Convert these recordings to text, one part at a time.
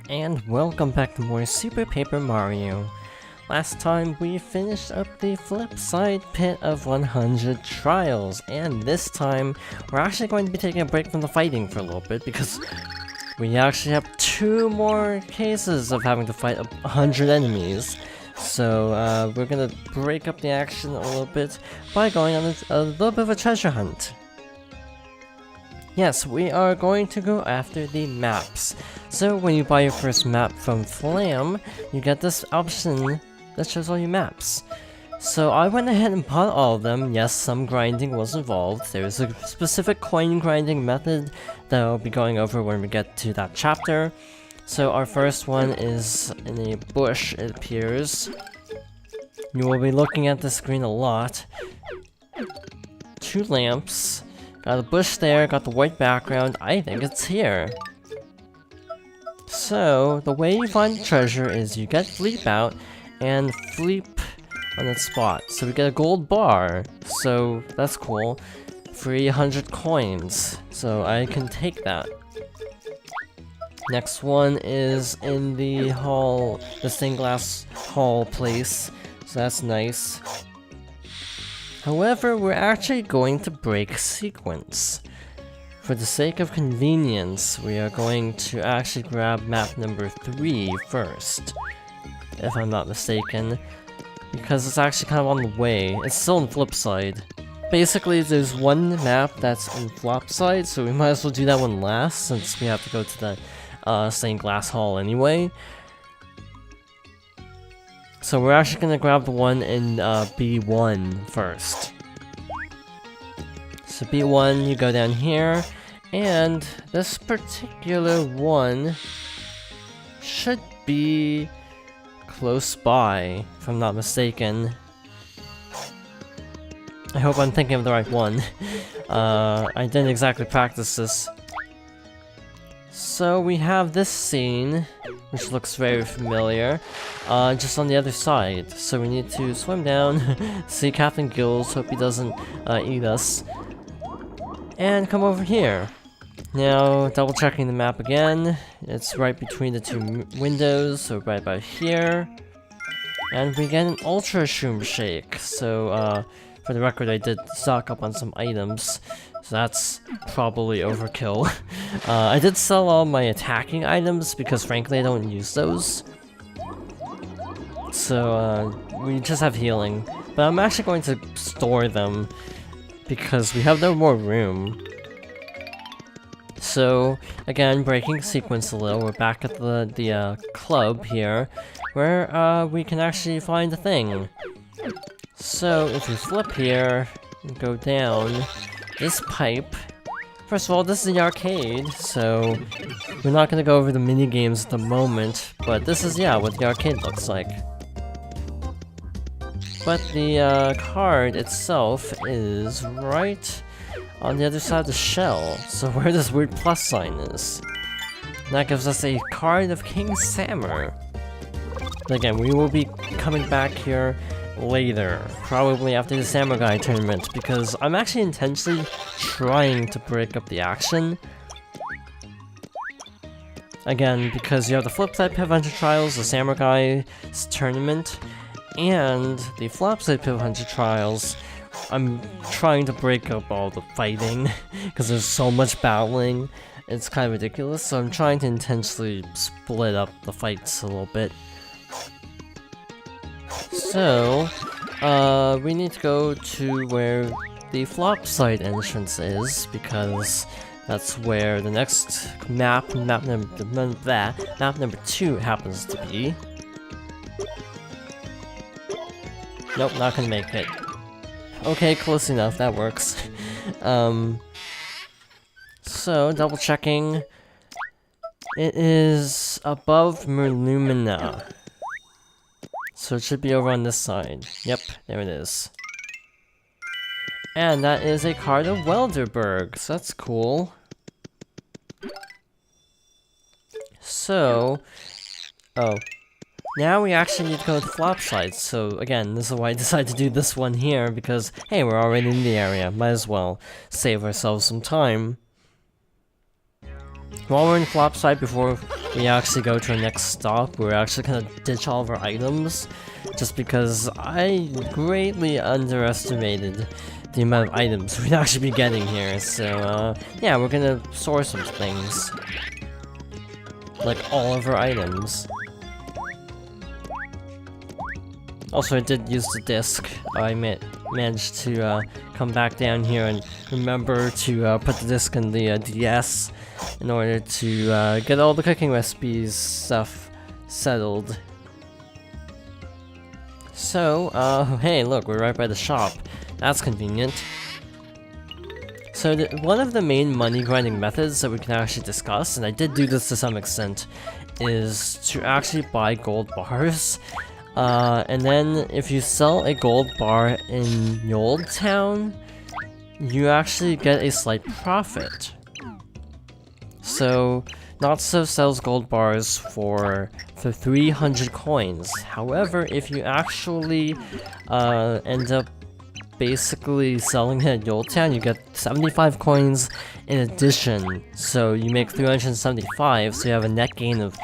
and welcome back to more Super Paper Mario. Last time we finished up the flip side pit of 100 trials, and this time we're actually going to be taking a break from the fighting for a little bit because we actually have 2 more cases of having to fight 100 enemies. So we're gonna break up the action a little bit by going on a little bit of a treasure hunt. Yes, we are going to go after the maps. So when you buy your first map from Flam, you get this option that shows all your maps. So I went ahead and bought all of them. Yes, some grinding was involved. There's a specific coin grinding method that I'll be going over when we get to that chapter. So our first one is in a bush, it appears. You will be looking at the screen a lot. 2 lamps. Got a bush there, got the white background. I think it's here. So, the way you find the treasure is you get Fleep out and Fleep on its spot. So we get a gold bar. So, that's cool. Free 100 coins. So I can take that. Next one is in the hall, the stained glass hall place. So that's nice. However, we're actually going to break sequence. For the sake of convenience, we are going to actually grab map number 3 first, if I'm not mistaken, because it's actually kind of on the way. It's still on the flip side. Basically, there's one map that's in flop side, so we might as well do that one last, since we have to go to the stained glass hall anyway. So we're actually gonna grab the one in B1 first. So B1, you go down here, and this particular one should be close by, if I'm not mistaken. I hope I'm thinking of the right one. I didn't exactly practice this. So we have this scene, which looks very familiar, just on the other side. So we need to swim down, see Captain Gills, hope he doesn't eat us, and come over here. Now, double checking the map again, it's right between the 2 windows, so right about here. And we get an Ultra Shroom Shake, so for the record I did stock up on some items. So that's probably overkill. I did sell all my attacking items because frankly I don't use those. So we just have healing. But I'm actually going to store them because we have no more room. So again, breaking sequence a little, we're back at the club here, where we can actually find a thing. So if we flip here and go down, this pipe, first of all, this is the arcade, so we're not gonna go over the mini games at the moment, but this is, yeah, what the arcade looks like. But the card itself is right on the other side of the shell, so where this weird plus sign is. And that gives us a card of King Sammer. But again, we will be coming back here later, probably after the Samurai tournament, because I'm actually intentionally trying to break up the action. Again, because you have the flip side pit of 100 trials, the Samurai tournament, and the flop side pit of 100 trials. I'm trying to break up all the fighting, because there's so much battling, it's kind of ridiculous, so I'm trying to intentionally split up the fights a little bit. So, we need to go to where the flop side entrance is, because that's where the next map number 2 happens to be. Nope, not gonna make it. Okay, close enough, that works. So, double checking. It is above Merlumina. So it should be over on this side. Yep, there it is. And that is a card of Welderberg, so that's cool. So, now we actually need to go to the flop side. So again, this is why I decided to do this one here, because hey, we're already in the area, might as well save ourselves some time. While we're in flop side, before we actually go to our next stop, we're actually gonna ditch all of our items, just because I greatly underestimated the amount of items we'd actually be getting here. So, yeah, we're gonna store some things. Like all of our items. Also, I did use the disc. I managed to come back down here and remember to put the disc in the DS in order to get all the cooking recipes stuff settled. So, hey, look, we're right by the shop. That's convenient. So one of the main money grinding methods that we can actually discuss, and I did do this to some extent, is to actually buy gold bars. And then if you sell a gold bar in Old Town, you actually get a slight profit. So Not-So sells gold bars for 300 coins. However, if you actually end up basically selling it at Old Town, you get 75 coins in addition. So you make 375, so you have a net gain of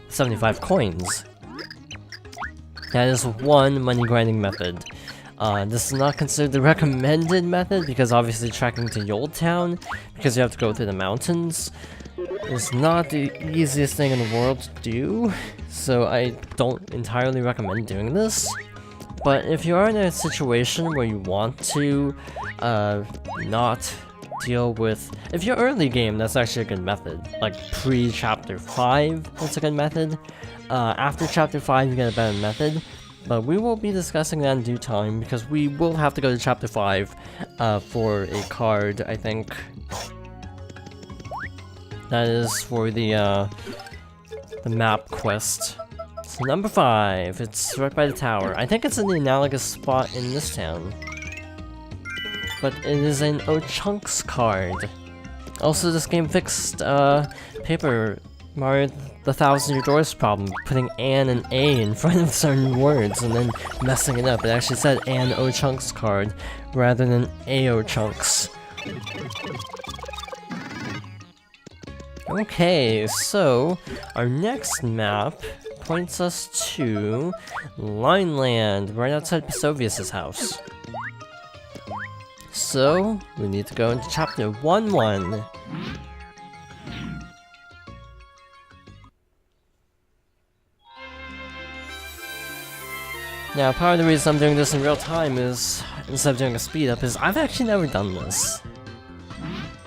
75 coins. That is one money grinding method. This is not considered the recommended method because obviously trekking to Old Town, because you have to go through the mountains, is not the easiest thing in the world to do. So I don't entirely recommend doing this. But if you are in a situation where you want to not deal with... If you're early game, that's actually a good method. Like pre-chapter 5, that's a good method. After chapter 5, you get a better method. But we will be discussing that in due time, because we will have to go to chapter 5 for a card, I think. That is for the map quest. So number 5, it's right by the tower. I think it's in the analogous spot in this town. But it is an O-Chunks card. Also, this game fixed Paper Mario the Thousand Year Doors problem, putting an and a in front of certain words and then messing it up. It actually said an O-Chunks card rather than a O-Chunks. Okay, so our next map points us to Lineland, right outside Pisovius' house. So, we need to go into chapter 1-1. Now, part of the reason I'm doing this in real time is, instead of doing a speed up, is I've actually never done this.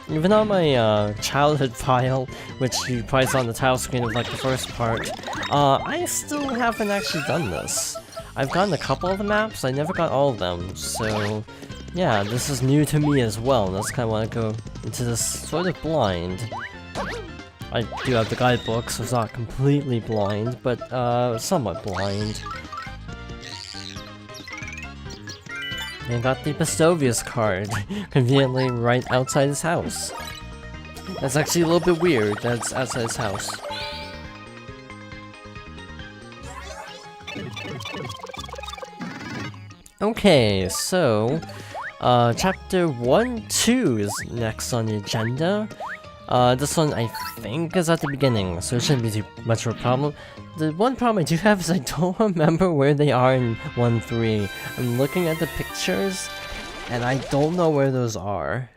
Even on my childhood file, which you probably saw on the title screen of like the first part, I still haven't actually done this. I've gotten a couple of the maps, I never got all of them, so yeah, this is new to me as well, and that's kind of why I go into this sort of blind. I do have the guidebook, so it's not completely blind, but somewhat blind. And got the Pistovius card, conveniently right outside his house. That's actually a little bit weird that it's outside his house. Okay, so chapter 1-2 is next on the agenda. This one I think is at the beginning, so it shouldn't be too much of a problem. The one problem I do have is I don't remember where they are in 1-3. I'm looking at the pictures, and I don't know where those are.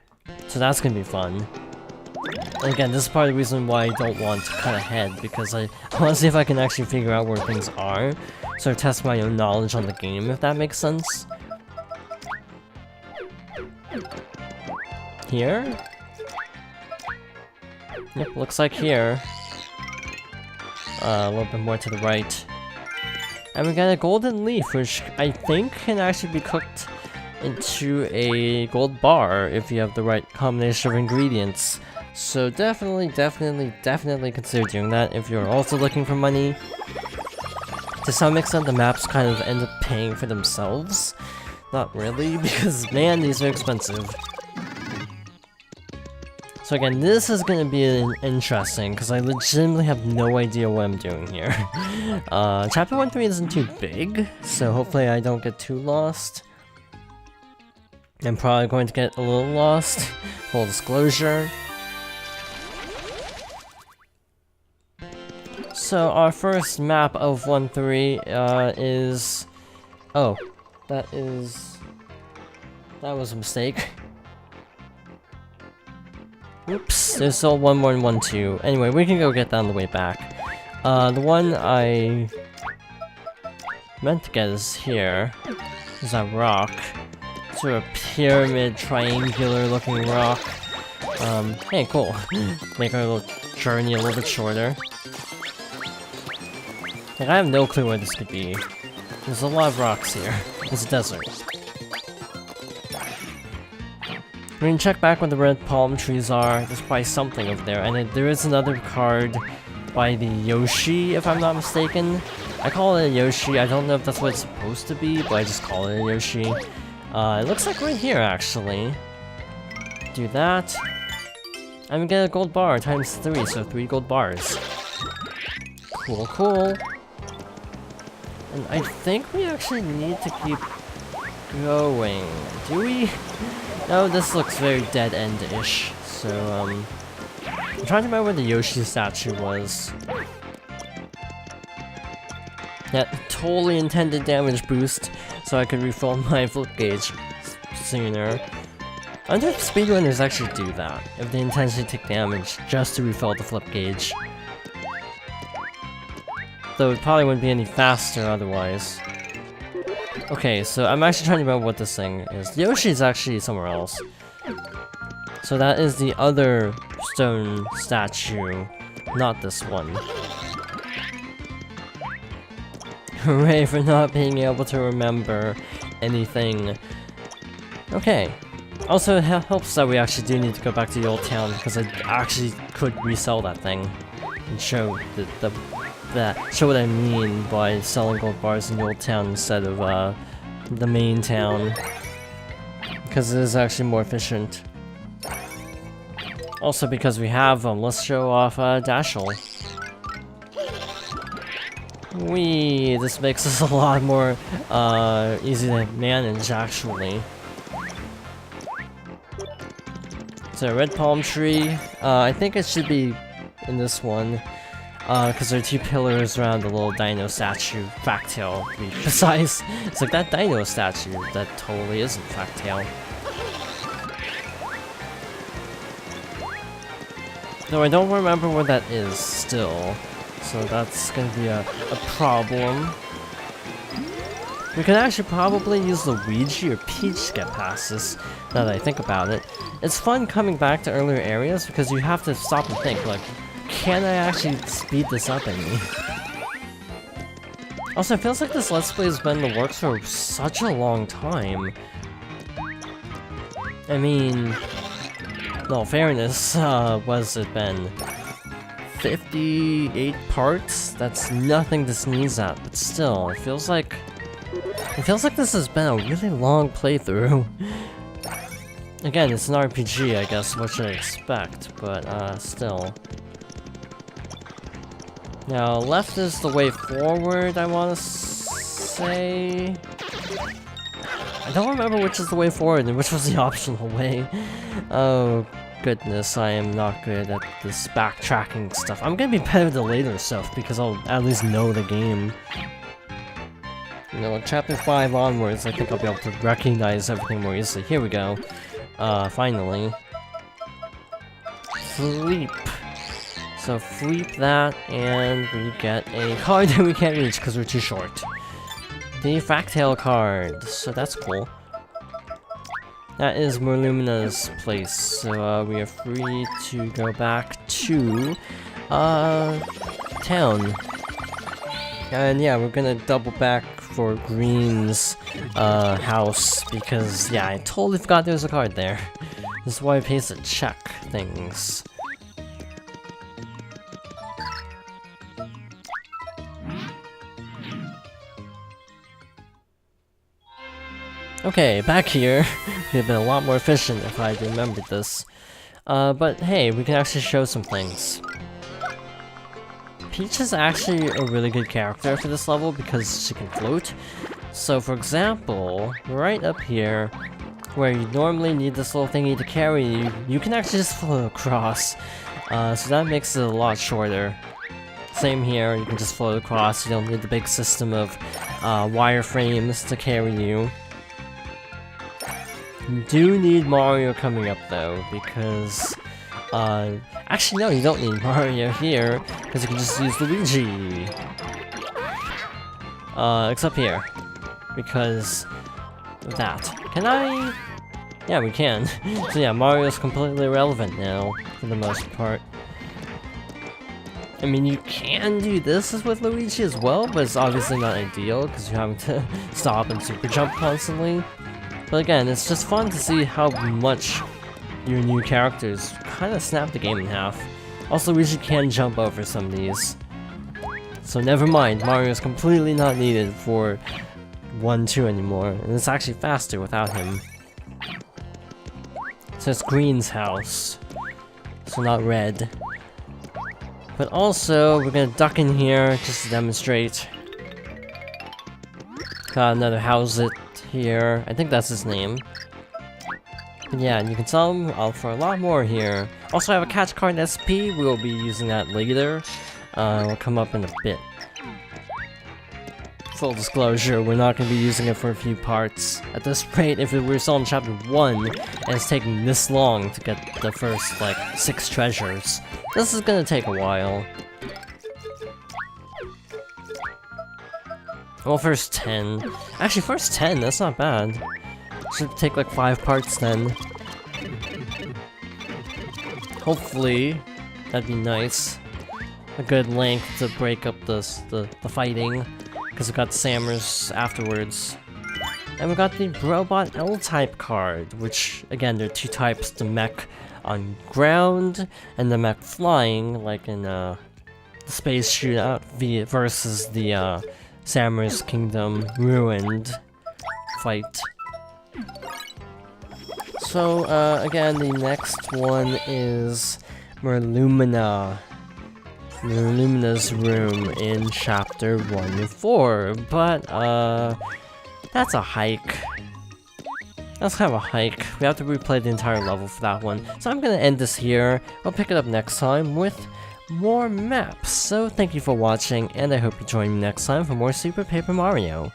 So that's gonna be fun. And again, this is part of the reason why I don't want to cut ahead, because I want to see if I can actually figure out where things are, so I test my own knowledge on the game, if that makes sense. Here? Yep, looks like here. A little bit more to the right. And we got a golden leaf, which I think can actually be cooked into a gold bar if you have the right combination of ingredients. So definitely consider doing that if you're also looking for money. To some extent, the maps kind of end up paying for themselves. Not really, because man, these are expensive. So again, this is gonna be interesting, because I legitimately have no idea what I'm doing here. Chapter 1-3 isn't too big, so hopefully I don't get too lost. I'm probably going to get a little lost, full disclosure. So our first map of 1-3 is... Oh, that was a mistake. Oops, there's still one more in 1-2. Anyway, we can go get that on the way back. The one I meant to get is here. There's that rock. Sort of pyramid, triangular looking rock. Hey, cool. Make our little journey a little bit shorter. Like, I have no clue where this could be. There's a lot of rocks here. It's a desert. We can check back where the red palm trees are. There's probably something over there. And there is another card by the Yoshi, if I'm not mistaken. I call it a Yoshi. I don't know if that's what it's supposed to be, but I just call it a Yoshi. It looks like right here, actually. Do that. I'm gonna get a gold bar times 3, so 3 gold bars. Cool, cool. And I think we actually need to keep going. Do we? No, this looks very dead-end-ish. So, I'm trying to remember where the Yoshi statue was. That totally intended damage boost, so I could refill my flip gauge sooner. I wonder if speedrunners actually do that, if they intentionally take damage just to refill the flip gauge. Though it probably wouldn't be any faster otherwise. Okay, so I'm actually trying to remember what this thing is. Yoshi is actually somewhere else. So that is the other stone statue, not this one. Hooray for not being able to remember anything. Okay. Also, it helps that we actually do need to go back to the old town, because I actually could resell that thing and show show what I mean by selling gold bars in the old town instead of the main town, because it is actually more efficient. Also, because we have them, let's show off Dashel. Whee! This makes us a lot more easy to manage, actually. So, red palm tree. I think it should be in this one. Because there are 2 pillars around the little dino statue, Fractail, to be precise. It's like that dino statue, that totally isn't Fractail. Though I don't remember where that is still, so that's gonna be a problem. We could actually probably use Luigi or Peach to get past this, now that I think about it. It's fun coming back to earlier areas because you have to stop and think, like, can I actually speed this up any? Also, it feels like this Let's Play has been in the works for such a long time. I mean, no, fairness, what has it been? 58 parts? That's nothing to sneeze at, but still, it feels like this has been a really long playthrough. Again, it's an RPG, I guess, what should I expect, but still. Now, left is the way forward, I want to say. I don't remember which is the way forward and which was the optional way. Oh, goodness, I am not good at this backtracking stuff. I'm gonna be better at the later stuff because I'll at least know the game. You know, chapter 5 onwards, I think I'll be able to recognize everything more easily. Here we go. Finally. Sleep. So fleep that, and we get a card that we can't reach because we're too short. The Fractail card, so that's cool. That is Merlumina's place, so we are free to go back to town. And yeah, we're gonna double back for Green's house because yeah, I totally forgot there was a card there. This is why I pays to check things. Okay, back here. Would have been a lot more efficient if I remembered this. But hey, we can actually show some things. Peach is actually a really good character for this level because she can float. So for example, right up here, where you normally need this little thingy to carry you, you can actually just float across. So that makes it a lot shorter. Same here, you can just float across, you don't need the big system of wireframes to carry you. You do need Mario coming up though, because actually no, you don't need Mario here, because you can just use Luigi. Except here, because of that. Can I? Yeah, we can. So yeah, Mario's completely irrelevant now, for the most part. I mean, you can do this with Luigi as well, but it's obviously not ideal, because you're having to stop and super jump constantly. But again, it's just fun to see how much your new characters kind of snap the game in half. Also, Luigi can jump over some of these. So never mind, Mario's completely not needed for 1-2 anymore, and it's actually faster without him. So it's Green's house, so not red. But also, we're gonna duck in here just to demonstrate. Got another Howzit here. I think that's his name. But yeah, and you can sell him for a lot more here. Also, I have a catch card SP. We'll be using that later. It'll come up in a bit. Full disclosure, we're not going to be using it for a few parts. At this rate, if we're still in chapter 1, and it's taking this long to get the first, like, 6 treasures, this is going to take a while. Well, first 10. Actually, first 10, that's not bad. Should take like 5 parts then. Hopefully, that'd be nice. A good length to break up the fighting. Because we got Samus afterwards. And we got the Robot L-type card, which, again, there are 2 types, the mech on ground, and the mech flying, like in the Space Shootout versus the Samus Kingdom Ruined fight. So, again, the next one is Merlumina. Merlumina's room in chapter 1 and 4, but, that's a hike. That's kind of a hike. We have to replay the entire level for that one. So I'm gonna end this here. I'll pick it up next time with more maps. So thank you for watching, and I hope you join me next time for more Super Paper Mario.